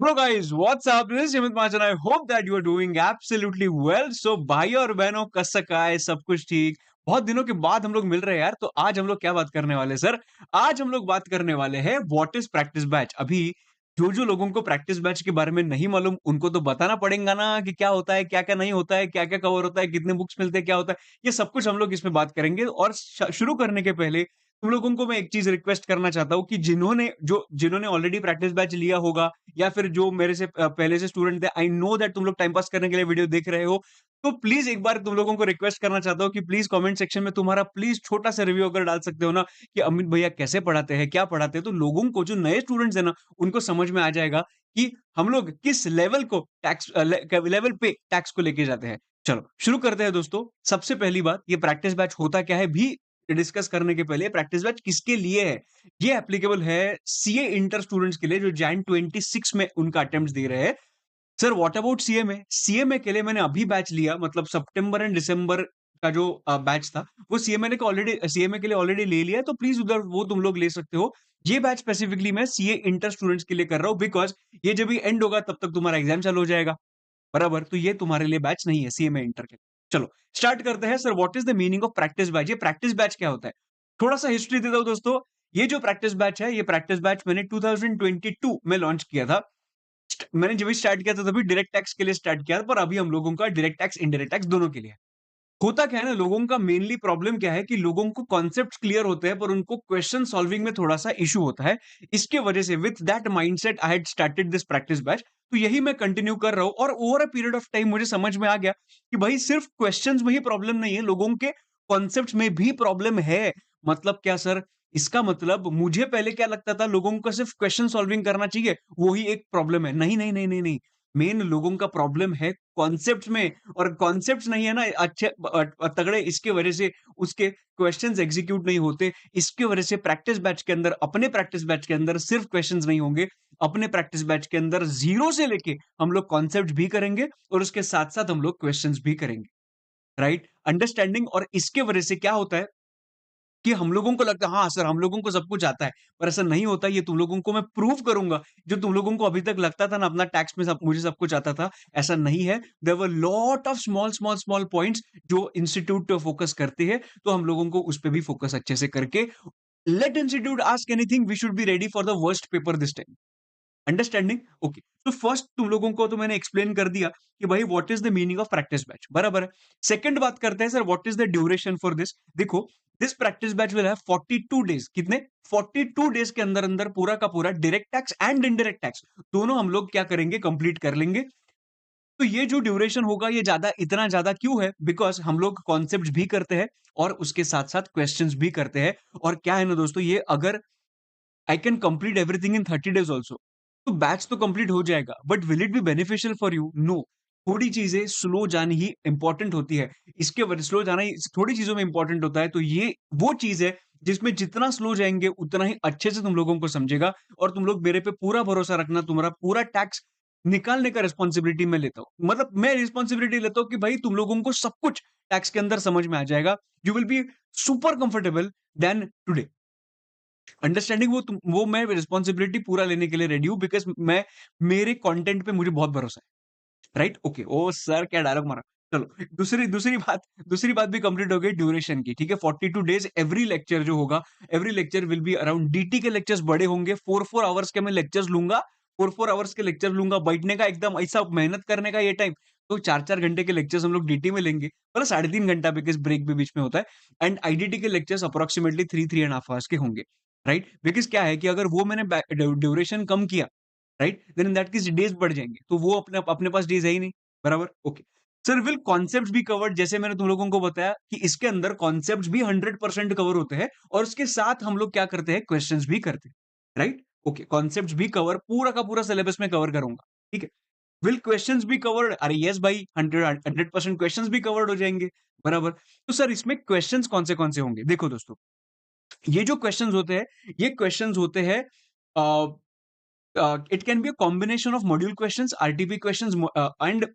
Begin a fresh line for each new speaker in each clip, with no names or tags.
Bro guys, what's up? This is Jimit Majan. I hope that you are doing absolutely well. So भाई और बहनों कसका है सब कुछ ठीक। बहुत दिनों के बाद हम लोग मिल रहे हैं यार। तो आज हम लोग क्या बात करने वाले हैं सर? आज हम लोग बात करने वाले हैं व्हाट इज प्रैक्टिस बैच। अभी जो लोगों को प्रैक्टिस बैच के बारे में नहीं मालूम उनको तो बताना पड़ेगा ना कि क्या होता है, क्या-क्या नहीं होता है, क्या-क्या कवर होता है, कितने बुक्स मिलते हैं, क्या होता है। ये सब कुछ हम लोग इसमें बात करेंगे और शुरू करने के पहले तुम लोगों को मैं एक चीज रिक्वेस्ट करना चाहता हूँ कि जिन्होंने ऑलरेडी प्रैक्टिस बैच लिया होगा या फिर जो मेरे से पहले से स्टूडेंट थे, आई नो दैट तुम लोग टाइम पास करने के लिए वीडियो देख रहे हो। तो प्लीज एक बार तुम लोगों को रिक्वेस्ट करना चाहता हूँ कि प्लीज कमेंट सेक्शन में तुम्हारा प्लीज छोटा सा रिव्यू अगर डाल सकते हो ना कि अमित भैया कैसे पढ़ाते हैं, क्या पढ़ाते हैं, तो लोगों को जो नए स्टूडेंट्स है ना उनको समझ में आ जाएगा कि हम लोग किस लेवल को लेवल पे टैक्स को लेके जाते हैं। चलो शुरू करते हैं दोस्तों। सबसे पहली बात, ये प्रैक्टिस बैच होता क्या है भी डिस्कस करने के पहले प्रैक्टिस बैच किसके लिए है। ये एप्लीकेबल है सीए इंटर स्टूडेंट्स के लिए जो जैन 26 में उनका अटेम्प्ट दे रहे हैं। Sir what about CMA? CMA के लिए मैंने अभी बैच लिया, मतलब सितंबर एंड दिसंबर का जो बैच था वो सीएमए के लिए ऑलरेडी ले लिया है, तो प्लीज उधर वो तुम लोग ले सकते हो। ये बैच स्पेसिफिकली मैं सीए इंटर स्टूडेंट्स के लिए कर रहा हूँ बिकॉज ये जब भी एंड होगा तब तक तुम्हारा एग्जाम चालू हो जाएगा, बराबर। तो ये तुम्हारे लिए बैच नहीं है सीएमए इंटर के। चलो स्टार्ट करते हैं। Sir what is the meaning of practice batch? ये प्रैक्टिस बैच क्या होता है, थोड़ा सा हिस्ट्री देता हूं दोस्तों। ये जो प्रैक्टिस बैच है, ये प्रैक्टिस बैच मैंने 2022 में लॉन्च किया था। मैंने जब भी स्टार्ट किया था तभी डायरेक्ट टैक्स के लिए स्टार्ट किया था, पर अभी हम लोगों का डायरेक्ट टैक्स इनडायरेक्ट टैक्स दोनों के लिए है। होता क्या है ना, लोगों का मेनली प्रॉब्लम क्या है कि लोगों को कॉन्सेप्ट्स क्लियर होते हैं पर उनको क्वेश्चन सॉल्विंग में थोड़ा सा इशू होता है। इसके वजह से with that mindset I had started this practice batch. तो यही मैं कंटिन्यू कर रहा हूं और over a period of time मुझे समझ में आ गया कि भाई सिर्फ क्वेश्चंस में ही प्रॉब्लम नहीं है, लोगों के कॉन्सेप्ट्स में भी प्रॉब्लम है। मतलब क्या सर? इसका मतलब मुझे पहले क्या लगता था, लोगों को सिर्फ क्वेश्चन सॉल्विंग करना चाहिए, वो ही एक प्रॉब्लम है। नहीं नहीं नहीं नहीं नहीं, मेन लोगों का प्रॉब्लम है कॉन्सेप्ट्स में। और कॉन्सेप्ट्स नहीं है ना अच्छे तगड़े, इसके वजह से उसके क्वेश्चंस एग्जीक्यूट नहीं होते। इसके वजह से प्रैक्टिस बैच के अंदर, अपने प्रैक्टिस बैच के अंदर सिर्फ क्वेश्चंस नहीं होंगे, अपने प्रैक्टिस बैच के अंदर जीरो से लेके हम लोग कॉन्सेप्ट भी करेंगे और उसके साथ साथ हम लोग क्वेश्चंस भी करेंगे, राइट अंडरस्टैंडिंग। और इसके वजह से क्या होता है कि हम लोगों को लगता है हाँ सर हम लोगों को सब कुछ आता है, पर ऐसा नहीं होता। ये तुम लोगों को मैं प्रूव करूंगा। जो तुम लोगों को अभी तक लगता था ना अपना टैक्स में मुझे सब कुछ आता था, ऐसा नहीं है। There were lot of small small small points जो इंस्टीट्यूट पे फोकस करते हैं, तो हम लोगों को उस पर भी फोकस अच्छे से करके let institute ask anything, we should be ready for the worst paper this time. Understanding okay. तो फर्स्ट तुम लोगों को तो मैंने एक्सप्लेन कर दिया कि भाई what is the meaning of practice batch, बराबर है। सेकंड बात करते हैं sir what is the duration for this. देखो this practice batch will have 42 days. कितने? 42 डेज के अंदर अंदर पूरा का पूरा direct tax and indirect tax दोनों हम लोग क्या करेंगे, कंप्लीट कर लेंगे। तो ये जो ड्यूरेशन होगा ये ज्यादा, इतना ज्यादा क्यों है? बिकॉज हम लोग कॉन्सेप्ट भी करते हैं और उसके साथ साथ क्वेश्चंस भी करते हैं। और क्या है ना दोस्तों, ये अगर I can complete everything in 30 days also, तो बैच तो कंप्लीट हो जाएगा, but will it be beneficial for you? No. थोड़ी चीजें स्लो जानी ही इंपॉर्टेंट होती है। इसके वजह स्लो जाना ही थोड़ी चीजों में इंपॉर्टेंट होता है। तो ये वो चीज है जिसमें जितना स्लो जाएंगे उतना ही अच्छे से तुम लोगों को समझेगा। और तुम लोग मेरे पे पूरा भरोसा रखना, तुम्हारा पूरा टैक्स निकालने का रिस्पॉन्सिबिलिटी मैं लेता हूँ। मतलब मैं रिस्पॉन्सिबिलिटी लेता हूँ कि भाई तुम लोगों को सब कुछ टैक्स के अंदर समझ में आ जाएगा। You will be super comfortable then today. Understanding वो मैं रिस्पॉन्सिबिलिटी पूरा लेने के लिए रेडी हूँ बिकॉज मैं, मेरे कंटेंट पे मुझे बहुत भरोसा है, राइट ओके। ओ सर क्या डायलॉग मारा। चलो दूसरी बात भी कंप्लीट हो गई ड्यूरेशन की, ठीक है। 42 डेज एवरी लेक्चर जो होगा, every lecture will be around, DT के लेक्चर्स बड़े होंगे, 4 आवर्स के मैं लेक्चर्स लूंगा। 4 आवर्स के लेक्चर लूंगा, बैठने का एकदम ऐसा मेहनत करने का ये टाइम, तो 4 4 घंटे के लेक्चर्स हम लोग डीटी में लेंगे, मतलब 3.5 घंटा बिकॉज ब्रेक भी बीच में होता है। एंड आईडीटी के लेक्चर्स अप्रोक्सीमेटली 3 3.5 आवर्स के होंगे, राइट। बिकॉज क्या है कि अगर वो मैंने ड्यूरेशन कम किया, right, then in that case days बढ़ जाएंगे, तो वो अपने अपने पास डेज है ही नहीं, बराबर ओके। सर विल कॉन्सेप्ट्स भी कवर्ड? जैसे मैंने तुम लोगों को बताया कि इसके अंदर कॉन्सेप्ट्स भी 100% कवर होते हैं और उसके साथ हम लोग क्या करते हैं, क्वेश्चंस भी करते हैं, राइट ओके। कॉन्सेप्ट्स भी कवर, पूरा का पूरा सिलेबस में कवर करूंगा, ठीक है। विल क्वेश्चंस भी कवर्ड? अरे यस भाई, 100% क्वेश्चंस भी कवर्ड हो जाएंगे, बराबर। तो सर इसमें क्वेश्चंस कौन से होंगे? देखो दोस्तों, ये जो क्वेश्चंस होते हैं, ये क्वेश्चंस होते हैं, it can be a combination of module questions, RTP questions and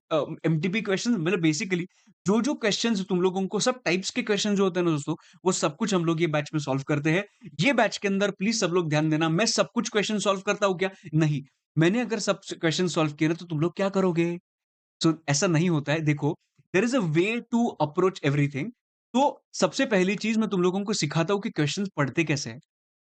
MTP questions. मतलब बेसिकली जो क्वेश्चंस तुम लोगों को, सब टाइप्स के क्वेश्चन जो होते हैं ना दोस्तों, वो सब कुछ हम लोग ये बैच में सॉल्व करते हैं। ये बैच के अंदर प्लीज सब लोग ध्यान देना, मैं सब कुछ क्वेश्चन सॉल्व करता हूँ क्या? नहीं। मैंने अगर सब क्वेश्चन सॉल्व किए ना तो तुम लोग क्या करोगे? सो ऐसा नहीं होता है। देखो, there is a way to approach everything. तो सबसे पहली चीज़ मैं तुम लोगों को सिखाता हूँ कि क्वेश्चन्स पढ़ते कैसे हैं।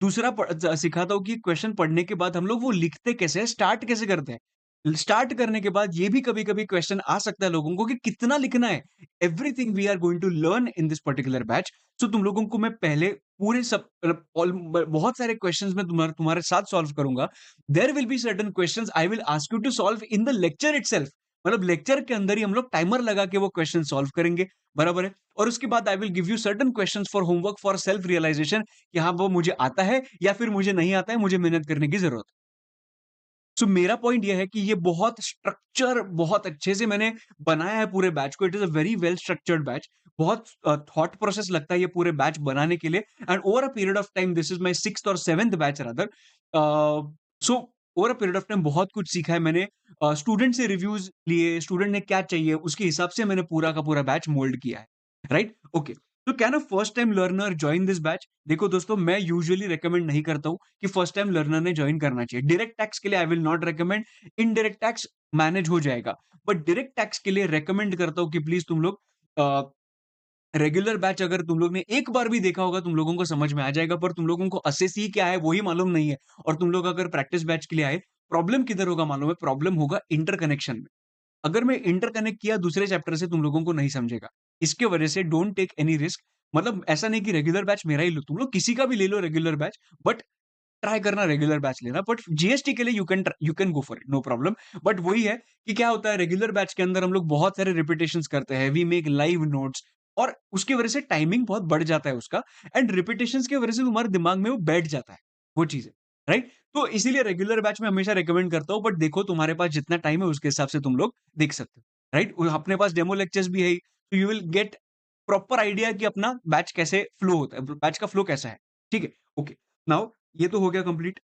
दूसरा सिखाता हूँ कि क्वेश्चन पढ़ने के बाद हम लोग वो लिखते कैसे हैं, स्टार्ट कैसे करते हैं। स्टार्ट करने के बाद ये भी कभी-कभी क्वेश्चन आ सकता है लोगों को कि कितना लिखना है। Everything we are going to learn in this particular batch. So तुम लोगों को मैं पहले पूरे सब मतलब बहुत सारे क्वेश्चंस मैं तुम्हारे साथ सॉल्व करूँगा। There will be certain questions I will ask you to solve in the lecture itself. मतलब लेक्चर के अंदर ही हम लोग टाइमर लगा के वो क्वेश्चन सॉल्व करेंगे, बराबर है? और उसके बाद I will give you certain questions for homework for self realization कि हाँ, वो मुझे आता है या फिर मुझे नहीं आता है, मुझे मेहनत करने की ज़रूरत है। सो मेरा पॉइंट ये है कि ये बहुत स्ट्रक्चर बहुत अच्छे से मैंने बनाया है पूरे बैच को। It is a very well structured batch. बहुत थॉट प्रोसेस लगता है ये पूरे बैच बनाने के लिए and over a period of time this is my 6th और 7th batch rather. So over a period of time बहुत कुछ सीखा है मैंने। स्टूडेंट से रिव्यूज़ लिए, स्टूडेंट ने क्या चाहिए उसके हिसाब से मैंने पूरा का पूरा बैच मोल्ड किया है। राइट? ओके। तो can a first time learner join this batch? देखो दोस्तों, मैं यूजुअली रिकमेंड नहीं करता हूँ कि फर्स्ट टाइम लर्नर ने जॉइन करना चाहिए। डायरेक्ट टैक्स के लिए I will not recommend. Indirect tax manage हो जाएगा। बट डायरेक्ट टैक्स के लिए रिकमेंड करता हूँ कि प्लीज़ तुम लोग रेगुलर बैच अगर तुम लोग ने एक बार भी देखा होगा तुम लोगों को समझ में आ जाएगा, पर तुम लोगों को असेसी क्या है वो ही मालूम नहीं है। और तुम लोग अगर प्रैक्टिस बैच के लिए आए, प्रॉब्लम किधर होगा मालूम है? प्रॉब्लम होगा इंटरकनेक्शन में। अगर मैं इंटरकनेक्ट किया दूसरे चैप्टर से तुम लोगों को नहीं समझेगा। इसके वजह से डोंट टेक एनी रिस्क। मतलब ऐसा नहीं कि रेगुलर बैच मेरा ही लो, तुम लोग किसी का भी ले लो रेगुलर बैच, बट ट्राई करना रेगुलर बैच लेना। बट जीएसटी के लिए you can go for it, no problem. But वही है कि क्या होता है रेगुलर बैच के अंदर हम लोग बहुत सारे रिपीटेशंस करते हैं, वी मेक लाइव नोट्स और उसकी वजह से टाइमिंग बहुत बढ़ जाता है उसका। एंड रिपीटेशंस की वजह से तुम्हारे दिमाग में वो बैठ जाता है वो चीजें। राइट? तो इसीलिए रेगुलर बैच में हमेशा रिकमेंड करता हूँ, बट देखो तुम्हारे पास जितना टाइम है उसके हिसाब से तुम लोग देख सकते हो। राइट? अपने पास डेमो लेक्चर्स भी है ही, तो you will get proper idea कि अपना बैच कैसे फ्लो होता है, बैच का फ्लो कैसा है। ठीक है? ओके। नाउ ये तो हो गया complete.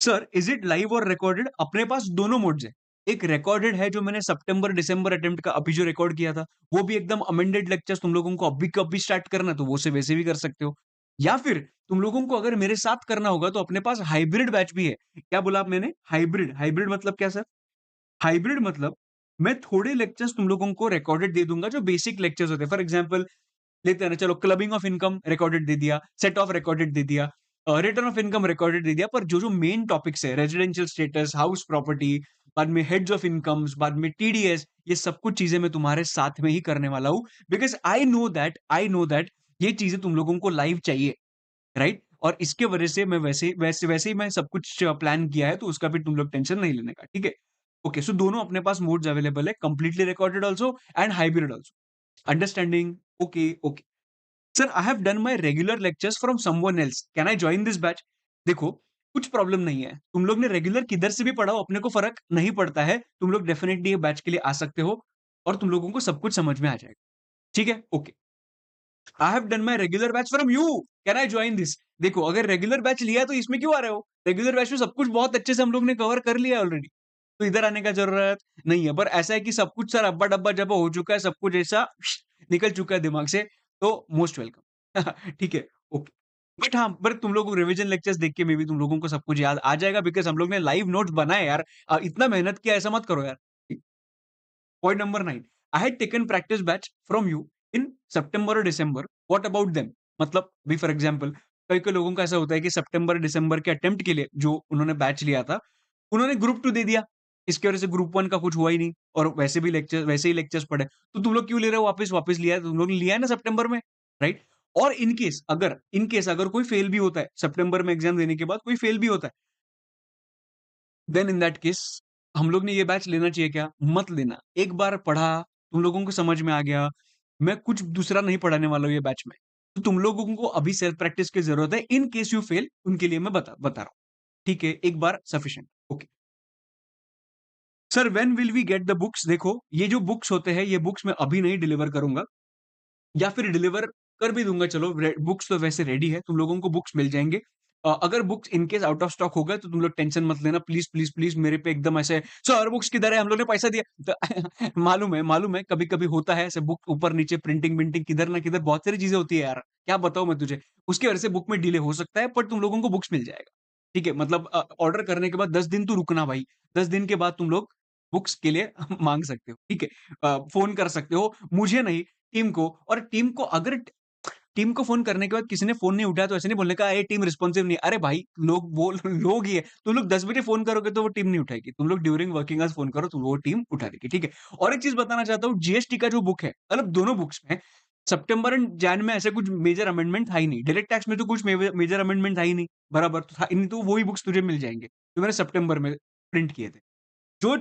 Sir, is it live और रिकॉर्डेड? अपने पास दोनों मोड्स हैं। एक रिकॉर्डेड है जो मैंने सितंबर-दिसंबर अटेम्प्ट का अभी जो रिकॉर्ड किया था, वो भी एकदम अमेंडेड लेक्चर्स तुम लोगों को अभी कभी स्टार्ट करना है तो वो से वैसे भी कर सकते हो। या फिर तुम लोगों को अगर मेरे साथ करना होगा तो अपने पास हाइब्रिड बैच भी है। क्या बोला आप मैंने? हाइब्रिड, हाइब्रिड मतलब क्या सर? हाइब्रिड मतलब मैं थोड़े लेक्चर्स तुम लोगों को रिकॉर्डेड दे दूँगा जो बेसिक लेक्चर्स होते हैं। फॉर एग्जांपल लेते हैं ना, चलो क्लबिंग ऑफ इनकम रिकॉर्डेड दे दिया, सेट ऑफ रिकॉर्डेड दे दिया, रिटर्न ऑफ इनकम रिकॉर्डेड दे दिया, पर जो-जो मेन टॉपिक्स है रेजिडेंशियल स्टेटस, हाउस प्रॉपर्टी, बाद में हेड्स ऑफ इनकम्स, बाद में टीडीएस, ये सब कुछ चीज़ें मैं तुम्हारे साथ में ही करने वाला हूँ। बिकॉज़ आई नो दैट ये चीज़ें तुम लोगों को लाइव चाहिए, राइट? और इसके वजह से मैं वैसे ही मैं सब कुछ प्लान किया है, तो उसका भी तुम लोग टेंशन नहीं लेने का, ठीक है? ओके, सो दोनों अपने पास मोड्स अवेलेबल है, completely recorded also and hybrid also. Understanding? Okay, okay. Sir, I have done my regular lectures from someone else, can I join this batch? देखो, कुछ प्रॉब्लम नहीं है। तुम लोग ने रेगुलर किधर से भी पढ़ा हो, अपने को फ़र्क नहीं पड़ता है। तुम लोग डेफिनिटली ये बैच के लिए आ सकते हो और तुम लोगों को सब कुछ समझ में आ जाएगा। ठीक है? Okay. I have done my regular batch from you, can I join this? देखो, अगर रेगुलर बैच लिया है तो इसमें क्यों आ रहे हो? रेगुलर बैच में सब कुछ बहुत अच्छे से हम लोग ने कवर कर लिया है ऑलरेडी। तो इधर आने का ज़रूरत नहीं है। पर ऐसा है कि सब कुछ सर अब्बा-डब्बा जब हो चुका है, सब कुछ ऐसा निकल चुका है दिमाग से, तो मोस्ट वेलकम। ठीक है, ओके। बट हाँ, पर तुम लोग रिविजन लेक्चर्स देख के मे बी तुम लोगों को सब कुछ याद आ जाएगा बिकॉज़ हम लोग ने लाइव नोट्स बनाए यार। इतना मेहनत किया ऐसा मत करो यार। Point number 9, I had taken practice batch from you in सितंबर और दिसंबर, व्हाट अबाउट देम? मतलब अभी फॉर एग्जांपल कई-कई लोगों का ऐसा होता है कि सितंबर, दिसंबर के अटेम्प्ट के लिए जो उन्होंने बैच लिया था, उन्होंने ग्रुप 2 दे दिया। इसकी वजह से ग्रुप 1 का कुछ हुआ ही नहीं और वैसे ही लेक्चर्स पढ़े। तो तुम लोग क्यों ले रहे हो वापस? वापस लिया है, तुम लोग ने लिया है ना सितंबर में, राइट? और इन केस अगर कोई फेल भी होता है, सितंबर में एग्जाम देने के बाद कोई फेल भी होता है, देन इन दैट केस हम लोग ने ये बैच लेना चाहिए क्या? मत लेना। एक बार पढ़ा, तुम लोगों को समझ में आ गया, मैं कुछ दूसरा नहीं पढ़ाने वाला हूँ ये बैच में। तो तुम लोगों को अभी सेल्फ प्रैक्टिस की ज़रूरत है, इन केस यू फेल उनके लिए मैं बता रहा हूँ। ठीक है, एक बार sufficient, okay. Sir when will we get the books? देखो, ये जो बुक्स होते हैं, ये बुक्स मैं अभी नहीं डिलीवर करूँगा या फिर डिलीवर कर भी दूँगा चलो, बुक्स तो वैसे रेडी है, तुम लोगों को बुक्स मिल जाएँगे। अगर books in case out of stock हो गए तो तुम लोग टेंशन मत लेना प्लीज़, प्लीज़, प्लीज़ मेरे पे एकदम ऐसे सर बुक्स किधर है? हम लोग ने पैसा दिया। तो मालूम है कभी-कभी होता है ऐसे बुक ऊपर-नीचे प्रिंटिंग-विंटिंग किधर ना किधर बहुत सारी चीज़ें होती है यार, क्या बताऊँ मैं तुझे? उसकी वजह से बुक में डिले हो सकता है पर तुम लोगों को बुक्स मिल जाएगा। ठीक है? मतलब ऑर्डर करने के बाद 10 दिन तो रुकना भाई, 10 दिन के बाद तुम लोग बुक्स के लिए माँग सकते हो, ठीक है? फ़ोन कर सकते हो, मुझे नहीं, टीम को और टीम को फ़ोन करने के बाद किसी ने फ़ोन नहीं उठाया तो ऐसे नहीं बोलने का, "ये टीम रिस्पॉन्सिव नहीं है।" अरे भाई, लोग वो लोग ही है। तुम लोग 10 बजे फ़ोन करोगे तो वो टीम नहीं उठाएगी। तुम लोग ड्यूरिंग वर्किंग आवर्स फ़ोन करो तो वो टीम उठा लेगी, ठीक है? और एक चीज़ बताना चाहता हूँ, जीएसटी का जो बुक है, मतलब दोनों बुक्स में सितंबर एंड जैन में ऐसे कुछ मेजर अमेंडमेंट था ही नहीं। डायरेक्ट टैक्स में तो कुछ मेजर अमेंडमेंट था ही नहीं, बराबर तो था ही नहीं, तो वही बुक्स तुझे मिल जाएँगे, जो मैंने सितंबर में प्रिंट किए थे। जो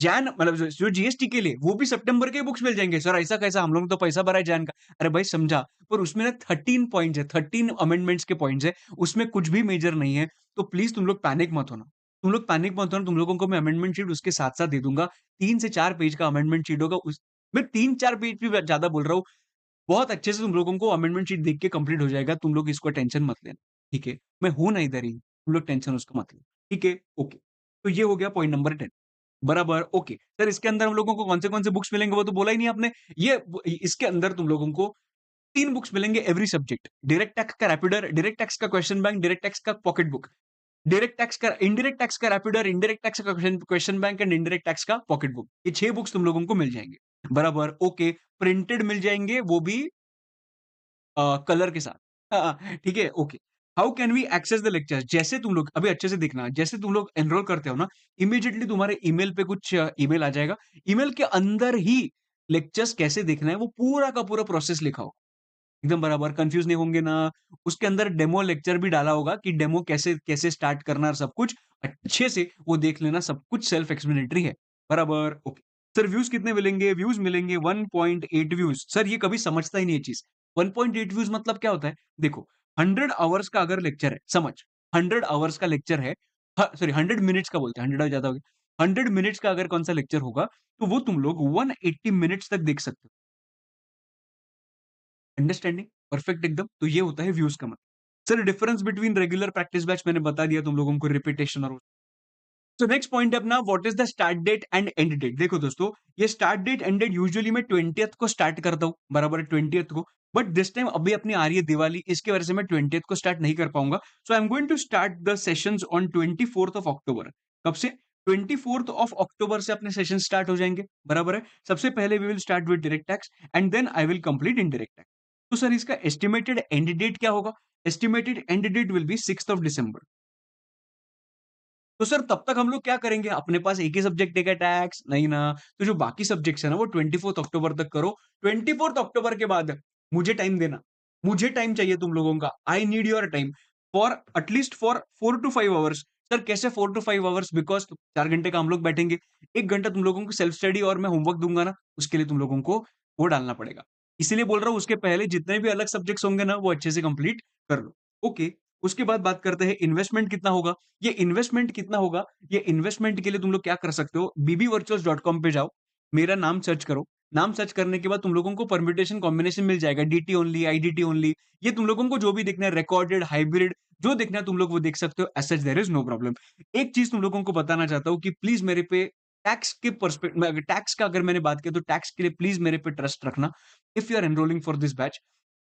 जैन मतलब जो जीएसटी के लिए, वो भी सितंबर के बुक्स मिल जाएँगे। सर ऐसा कैसा? हम लोगों ने तो पैसा भरा है जैन का। अरे भाई समझा, पर उसमें ना 13 पॉइंट्स है, 13 अमेंडमेंट्स के पॉइंट्स है, उसमें कुछ भी मेजर नहीं है। तो प्लीज़ तुम लोग पैनिक मत होना। तुम लोग पैनिक मत होना, तुम लोगों को मैं अमेंडमेंट शीट उसके साथ-साथ दे दूँगा। 3 से 4 पेज का अमेंडमेंट शीट होगा उस मैं 3-4 पेज भी ज़्यादा बोल रहा हूँ। बहुत अच्छे से तुम लोगों को अमेंडमेंट शीट देख के कंप्लीट हो जाएगा। तुम लोग इसको टेंशन मत लेना, ठीक है? मैं हूँ ना इधर ही, तुम लोग टेंशन उसका मत लो, ठीक है? ओके। तो ये हो गया पॉइंट नंबर 10 बराबर, ओके। सर इसके अंदर हम लोगों को कौन से बुक्स मिलेंगे वो तो बोला ही नहीं आपने। ये ब इसके अंदर तुम लोगों को 3 बुक्स मिलेंगे एवरी सब्जेक्ट। डायरेक्ट टैक्स का रैपिडर, डायरेक्ट टैक्स का क्वेश्चन बैंक, डायरेक्ट टैक्स का पॉकेट बुक। इंडायरेक्ट टैक्स का रैपिडर, इंडायरेक्ट टैक्स का question bank and indirect tax का पॉकेट बुक। ये 6 बुक्स तुम लोगों को मिल जाएँगे। बराबर, ओके। प्रिंटेड मिल जाएँगे वो भी कलर के साथ। हाँ, ठीक है, okay. How can we access the lectures? जैसे तुम लोग अभी अच्छे से देखना, जैसे तुम लोग एनरोल करते हो ना, इमीडिएटली तुम्हारे ईमेल पे कुछ ईमेल आ जाएगा। ईमेल के अंदर ही लेक्चर्स कैसे देखना है, वो पूरा का पूरा प्रोसेस लिखा होगा। एकदम बराबर, कन्फ्यूज़ नहीं होंगे ना। उसके अंदर डेमो लेक्चर भी डाला होगा कि डेमो कैसे कैसे स्टार्ट करना है, सब कुछ अच्छे से वो देख लेना, सब कुछ सेल्फ एक्सप्लेनेटरी है। बराबर, ओके। सर व्यूज़ कितने मिलेंगे? व्यूज़ मिलेंगे 1.8 व्यूज़। सर ये कभी समझता ही नहीं ये चीज़। 1.8 व्यूज़ मतलब क्या होता है? देखो, 100 आवर्स का अगर लेक्चर है, समझ 100 आवर्स का लेक्चर है, सॉरी 100 मिनट्स का बोलते हैं, 100 ज़्यादा हो गया। 100 मिनट्स का अगर कौन-सा लेक्चर होगा, तो वो तुम लोग 180 मिनट्स तक देख सकते हो। अंडरस्टैंडिंग परफेक्ट एकदम। तो ये होता है व्यूज़ का मतलब। Sir difference between regular practice batch मैंने बता दिया तुम लोगों को रिपिटेशन और तो नेक्स्ट पॉइंट है अपना what is the start date and end date. देखो दोस्तों, ये start date end date usually मैं 20th को स्टार्ट करता हूँ, बराबर 20th को। बट दिस टाइम अभी अपनी आ रही है दिवाली, इसकी वजह से मैं 20th को स्टार्ट नहीं कर पाऊँगा। So I am going to start the sessions on 24th of October. कब से? 24th ऑफ अक्टूबर से अपने सेशन स्टार्ट हो जाएँगे, बराबर है? सबसे पहले we will start with direct tax and then I will complete indirect tax. तो सर इसका एस्टिमेटेड एंड डेट क्या होगा? Estimated end date will be 6th of December. तो सर तब तक हम लोग क्या करेंगे? अपने पास एक ही सब्जेक्ट है क्या टैक्स? नहीं ना। तो जो बाकी सब्जेक्ट्स है ना वो 24th अक्टूबर तक करो। 24th अक्टूबर के बाद मुझे टाइम देना। मुझे टाइम चाहिए तुम लोगों का। I need your time for at least for 4 to 5 hours. Sir कैसे 4 टू 5 आवर्स? बिकॉज़ 4 घंटे का हम लोग बैठेंगे। 1 घंटा तुम लोगों को सेल्फ स्टडी और मैं होमवर्क दूँगा ना, उसके लिए तुम लोगों को वो डालना पड़ेगा। इसीलिए बोल रहा हूँ उसके पहले जितने भी अलग सब्जेक्ट्स होंगे ना वो अच्छे से कंप्लीट कर लो। ओके, उसके बाद बात करते हैं इन्वेस्टमेंट कितना होगा? ये इन्वेस्टमेंट कितना होगा, ये इन्वेस्टमेंट के लिए तुम लोग क्या कर सकते हो, bbvirtuals.com पे जाओ, मेरा नाम सर्च करो। नाम सर्च करने के बाद तुम लोगों को परम्यूटेशन कॉम्बिनेशन मिल जाएगा, डीटी ओनली, आईडीटी ओनली। ये तुम लोगों को जो भी देखना है रिकॉर्डेड, हाइब्रिड जो देखना है तुम लोग वो देख सकते हो। As such there is no problem. एक चीज़ तुम लोगों को बताना चाहता हूँ कि प्लीज़ मेरे पे टैक्स का अगर मैंने बात की तो टैक्स के लिए प्लीज़ मेरे पे ट्रस्ट रखना। If you are enrolling for this batch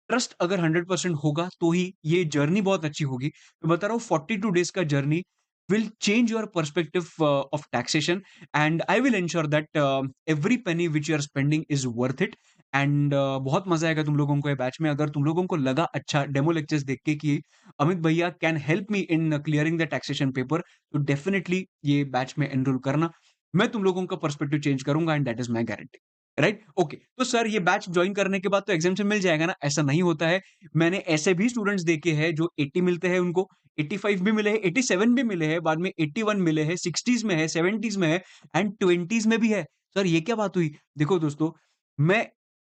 trust अगर 100% होगा तो ही ये जर्नी बहुत अच्छी होगी। मैं बता रहा हूँ 42 डेज़ का journey will change your perspective of taxation and I will ensure that every penny which you are spending is worth it and बहुत मज़ा आएगा तुम लोगों को ये बैच में। अगर तुम लोगों को लगा अच्छा डेमो लेक्चर्स देख के कि अमित भैया can help me in clearing the taxation paper तो डेफिनिटली ये बैच में एनरोल करना। मैं तुम लोगों का पर्सपेक्टिव चेंज करूँगा and that is my guarantee. Right? Okay. तो सर ये बैच जॉइन करने के बाद तो एग्ज़ाम्शन मिल जाएगा ना? ऐसा नहीं होता है। मैंने ऐसे भी स्टूडेंट्स देखे हैं जो 80 मिलते हैं उनको, 85 भी मिले हैं, 87 भी मिले हैं, बाद में 81 मिले हैं, 60s में है, 70s में है एंड 20s में भी है। सर ये क्या बात हुई? देखो दोस्तों, मैं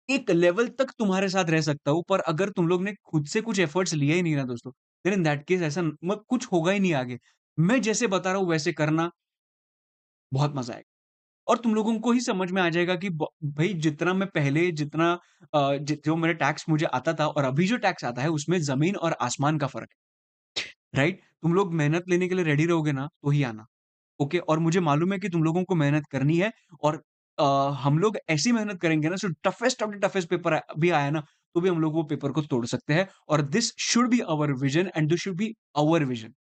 एक लेवल तक तुम्हारे साथ रह सकता हूँ, पर अगर तुम लोग ने खुद से कुछ एफर्ट्स लिए ही नहीं ना दोस्तों, देन इन दैट केस ऐसा म कुछ होगा ही नहीं आगे। मैं जैसे बता रहा हूँ वैसे करना, बहुत मज़ा आएगा। और तुम लोगों को ही समझ में आ जाएगा कि ब भई जितना मैं पहले जितना जो मेरा टैक्स मुझे आता था और अभी जो टैक्स आता है उसमें ज़मीन और आसमान का फ़र्क है, राइट? तुम लोग मेहनत लेने के लिए रेडी रहोगे ना, तो ही आना, ओके? और मुझे मालूम है कि तुम लोगों को मेहनत करनी है और अ, हम लोग ऐसी मेहनत करेंगे ना, so toughest of the toughest paper भी आया ना, तो भी हम लोग वो पेपर को तोड़ सकते हैं और this should be our vision and this should be our vision.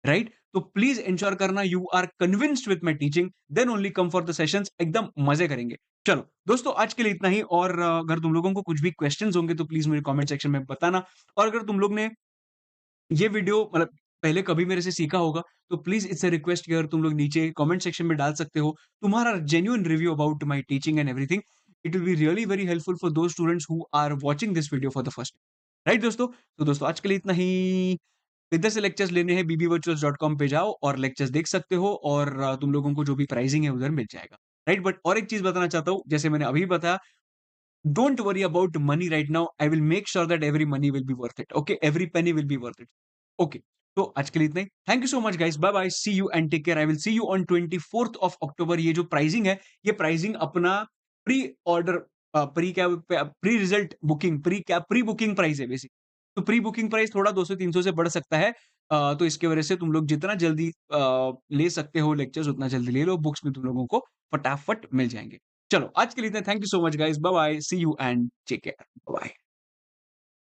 Right? तो प्लीज़ एन्श्योर करना you are convinced with my teaching, then only come for the sessions, एकदम मज़े करेंगे। चलो, दोस्तों आज के लिए इतना ही और अगर तुम लोगों को कुछ भी क्वेश्चन्स होंगे तो प्लीज़ मुझे कमेंट सेक्शन में बताना और अगर तुम लोग ने ये वीडियो मतलब पहले कभी मेरे से सीखा होगा, तो प्लीज़ इट्स अ रिक्वेस्ट कि अगर तुम लोग नीचे कमेंट सेक्शन में डाल सकते हो, तुम्हारा genuine review about my teaching and everything. It will be really very helpful for those students who are watching this video for the first time. Right दोस्तों? तो दोस्तों आज के लिए इतना ही। इधर से लेक्चर्स लेने हैं bbvirtuals.com पे जाओ और लेक्चर्स देख सकते हो और तुम लोगों को जो भी प्राइसिंग है उधर मिल जाएगा। राइट? बट और एक चीज़ बताना चाहता हूँ, जैसे मैंने अभी बताया, don't worry about money right now, I will make sure that every money will be worth it, okay? Every penny will be worth it. Okay, तो आज के लिए इतना ही। Thank you so much guys, bye bye, see you and take care. I will see you on 24th of October. ये जो pricing है, ये प्राइसिंग अपना प्री ऑर्डर प्री क्या pre result booking, pre booking price है basic. तो pre booking price थोड़ा 200-300 से बढ़ सकता है। तो इसकी वजह से तुम लोग जितना जल्दी ले सकते हो लेक्चर्स उतना जल्दी ले लो, बुक्स भी तुम लोगों को फटाफट मिल जाएँगे। चलो, आज के लिए इतना, thank you so much guys, bye bye, see you and take care, bye.